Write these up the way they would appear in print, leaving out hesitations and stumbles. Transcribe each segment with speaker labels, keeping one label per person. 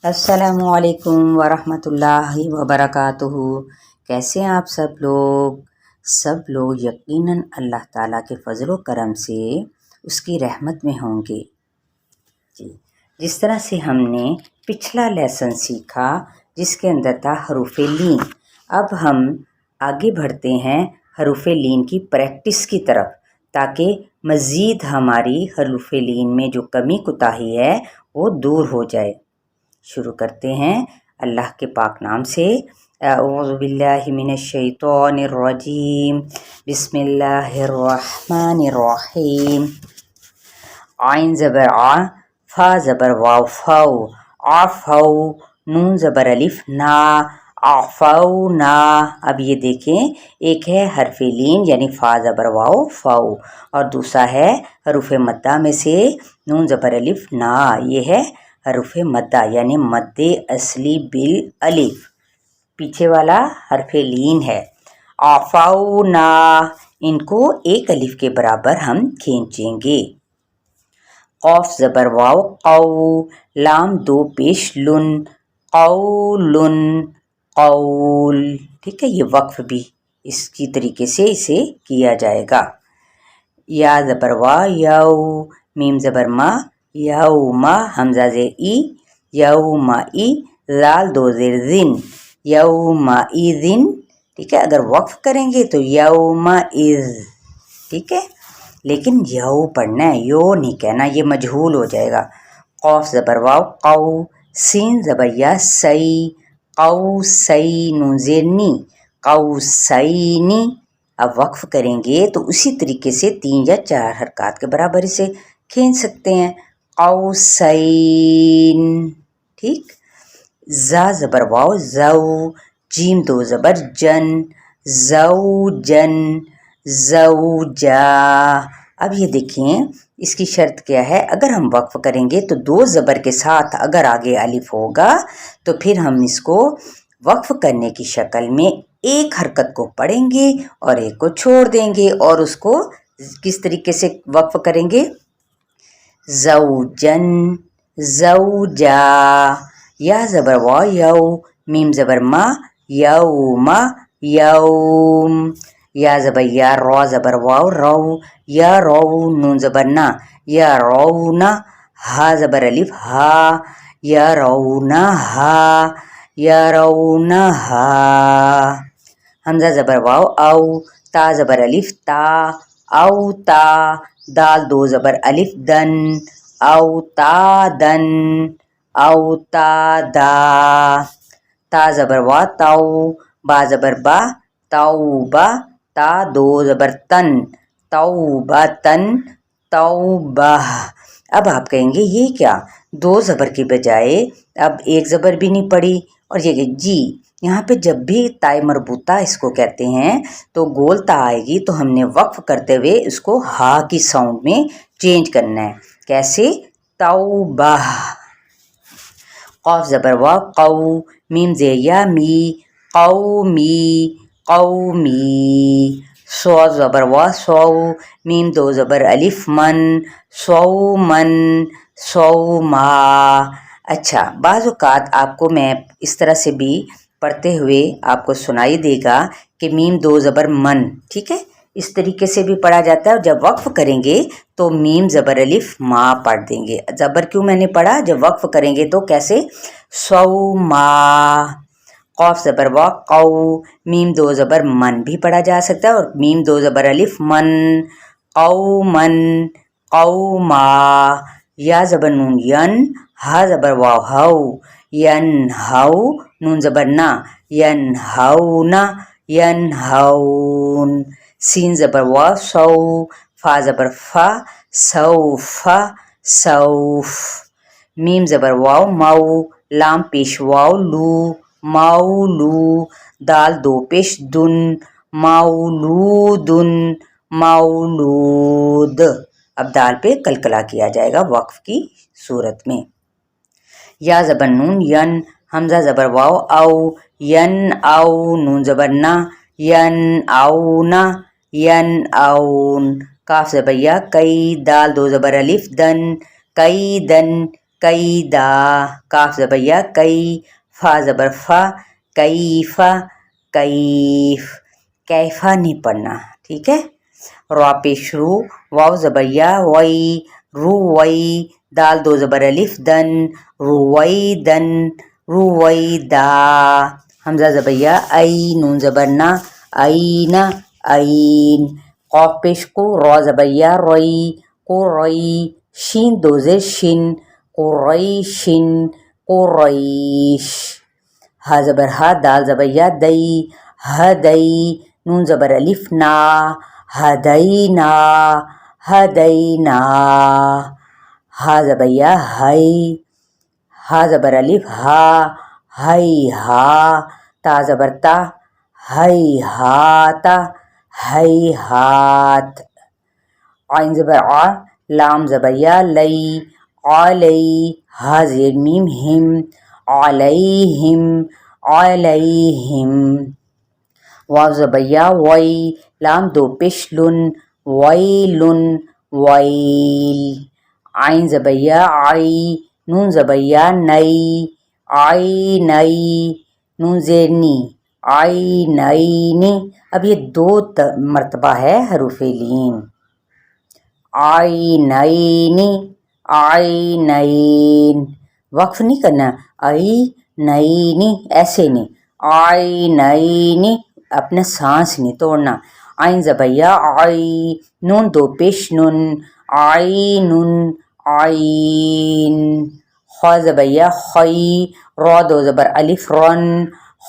Speaker 1: अस्सलामुअलैकुम वरहमतुल्लाहि वबरकातुहू। कैसे हैं आप सब लोग यकीनन अल्लाह ताला के फ़ज़ल व करम से उसकी रहमत में होंगे। जी, जिस तरह से हमने पिछला लेसन सीखा जिसके अंदर था हरूफ़े लीन, अब हम आगे बढ़ते हैं हरूफ़े लीन की प्रैक्टिस की तरफ, ताकि मज़ीद हमारी हरूफ़े लीन में जो कमी कुताही है वो दूर हो जाए। शुरू करते हैं अल्लाह के पाक नाम से। अऊज़ु बिल्लाहि मिनश शैतानिर रजीम, बिस्मिल्लाहिर रहमानिर रहीम। आइन ज़बर आ, फा ज़बर वाव फ़ाउ, आफ़ाउ, नून ज़बर अलिफ ना, आफ़ाउ ना। अब ये देखें, एक है हरफ़े लीन यानी फ़ा ज़बर वाव फ़ाउ, और दूसरा है हरूफ़े मद्दा में से नून ज़बर अलिफ ना। ये है हरूफ़े मद्दा यानी मद्दे असली बिल अलिफ। पीछे वाला हरफ़े लीन है। आफ़ाउ ना, इनको एक अलिफ के बराबर हम खींचेंगे। क़ाफ़ ज़बर वाव क़ौ, लाम दो पेश लुन, क़ौलुन, क़ौल। ठीक है, ये वक्फ भी इसकी तरीके से इसे किया जाएगा। या ज़बर वा यौ, मीम ज़बर मा यौमा, हमज़ा ज़ेर ई, यौमाई, लाल दो ज़ेर ज़िन, यौमाइज़िन। ठीक है, अगर वक्फ करेंगे तो यौमाइज़। ठीक है, लेकिन यौ पढ़ना है, यो नहीं कहना, ये मजहूल हो जाएगा। क़ाफ़ ज़बर वाव क़ौ, सीन ज़बर या सई, क़ौ सई, नून ज़ेर नी, क़ौ सईनी। अब वक्फ करेंगे तो उसी तरीके से 3 या 4 हरकत के बराबर इसे खींच सकते हैं। क़ौसैन। ठीक, ज़ा ज़बर वाव ज़ौ, जीम दो ज़बर जन, ज़ौजन, ज़ौजा। अब ये देखें, इसकी शर्त क्या है, अगर हम वक्फ करेंगे तो 2 ज़बर के साथ अगर आगे अलिफ होगा तो फिर हम इसको वक्फ करने की शक्ल में एक हरकत को पढ़ेंगे और एक को छोड़ देंगे, और उसको किस तरीके से वक्फ करेंगे, ज़ौजन, ज़ौजा। या ज़बर वा यौ, मीम ज़बर मा यौमा, यौम। या ज़बर या, रौ ज़बर वाव रौ, या रौ, नून ज़बर ना, या रौना, हा ज़बर अलिफ हा, या रौना हा, या रौना हा। हमज़ा ज़बर वाव औ, ता ज़बर अलिफ ता, औ ता, दाल दो ज़बर अलिफ दन, औ ता दन, औ ता दा। ता ज़बर वा ताउ, बा ज़बर बा, ताउ बा, ता दो ज़बर तन, ताउ बा तन, ताउ बाह। अब आप कहेंगे ये क्या, 2 ज़बर की बजाय अब एक ज़बर भी नहीं पड़ी, और ये जी, यहाँ पे जब भी ताए मरबूता इसको कहते हैं तो गोल ता आएगी तो हमने वक्फ करते हुए इसको हा की साउंड में चेंज करना है। कैसे, तौबाह। क़ाफ़ ज़बर वा क़ौ, मीम ज़ेर या मी, क़ौमी, क़ौमी। सौ ज़बर वा सौ, मीम दो ज़बर अलिफ मन, सौमन, सौमा। अच्छा, बाज़ औक़ात आपको मैं इस तरह से भी पढ़ते हुए आपको सुनाई देगा कि मीम दो ज़बर मन। ठीक है, इस तरीके से भी पढ़ा जाता है। और जब वक्फ करेंगे तो मीम ज़बर अलिफ मा पढ़ देंगे। ज़बर क्यों मैंने पढ़ा, जब वक्फ करेंगे तो कैसे, सौमा। क़ाफ़ ज़बर वा क़ौ, मीम दो ज़बर मन भी पढ़ा जा सकता है, और मीम दो ज़बर अलिफ मन, क़ौमन, क़ौमा। या ज़बर नून यन, हा ज़बर वाव हौ, यन हौ, नून ज़बर ना, यन हौना, यन हौन। सीन ज़बर वाव सौ, फा ज़बर फा, सौफ़ा, सौफ़। मीम ज़बर वाव मऊ, लाम पेश वाव लू, माउलू। दाल दो पेश दुन, माउलूदुन, माउलूद। अब दाल पे कलकला किया जाएगा वक्फ की सूरत में। या ज़बर नून यन, हमज़ा ज़बर वाव औ, यन औ, नून ज़बर ना, यन औना, यन औन। काफ़ ज़बर या कई, दाल दो ज़बर अलिफ दन, कई दन, قیدا، کاف زبر یا، کئی، فا زبر فا، کیفا، کیف، کیفا نہیں پڑھنا، ٹھیک ہے۔ را پیش رو، واو زبر یا، وئی، روئی، دال دو زبر الف، دن، رویدن، رویدا، حمزہ زبر یا، ای، نون زبر نا، اینا، این، قاف پیش کو، را زبر یا، روئی، قرئی، شین دو زیر شن، قریشن، قریش، ہا زبر ہا، دال زبر یا، دئی، ہدئی، نون زبر الف نا، ہدینا، ہدینا، ہا زبر یا، ہئی، ہا زبر الف ہا، ہئی ہا، تا زبر تا، ہئی ہاتا، ہئی ہات، عین زبر آ، لام زبر یا، لئی، علی، ہا زیر میم ہم، علیہم، علیہم، واو زبر یا، وئی، لام دو پیش لن، ویلن، ویل، عین زبر یا، عی، نون زبر یا، نئی، عینئی، نون زیر نی، عینینی، اب یہ دو مرتبہ ہے حروف لین، عینینی، عینین، وقف نہیں کرنا، عینینی ایسے نہیں، عینینی، اپنا سانس نہیں توڑنا، عین زبر یا، عی، نون دو پیش نن، عینن، عین، خا زبر یا، خی، را دو زبر الف، رن،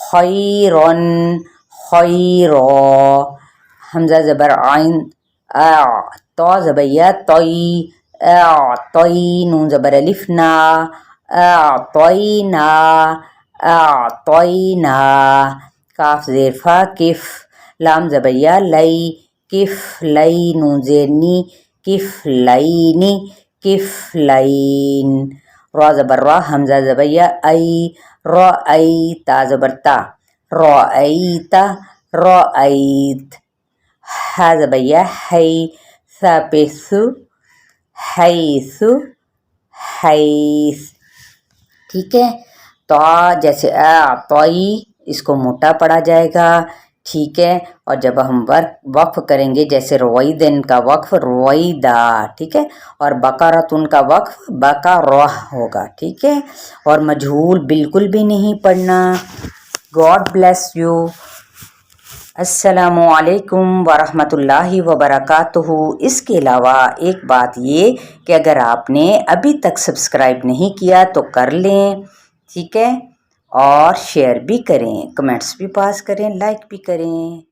Speaker 1: خیرن، خیرا، حمزہ زبر عین، تا زبر یا، طی، اعطی، نون زبر الف نا، اعطینا، اعطینا، کاف زیر فا، کف، لام زبر یا، لئی، کف لئی، نون زیر نی، کف لینی، کف لین، را زبر را، حمزہ زبر یا، ای، رأی، تا زبر تا، رأیتا، رأیت، ہا زبر یا، ہی، ثا پیش ثو، حیث، حیث، ٹھیک ہے۔ تو جیسے اعطی، اس کو موٹا پڑھا جائے گا، ٹھیک ہے، اور جب ہم وقف کریں گے جیسے رویدن کا وقف رویدا، ٹھیک ہے، اور بقرۃن کا وقف بقرہ ہوگا، ٹھیک ہے، اور مجہول بالکل بھی نہیں پڑھنا۔ God bless you. السلام علیکم ورحمۃ اللہ وبرکاتہ۔ اس کے علاوہ ایک بات یہ کہ اگر آپ نے ابھی تک سبسکرائب نہیں کیا تو کر لیں، ٹھیک ہے، اور شیئر بھی کریں، کمنٹس بھی پاس کریں، لائک بھی کریں۔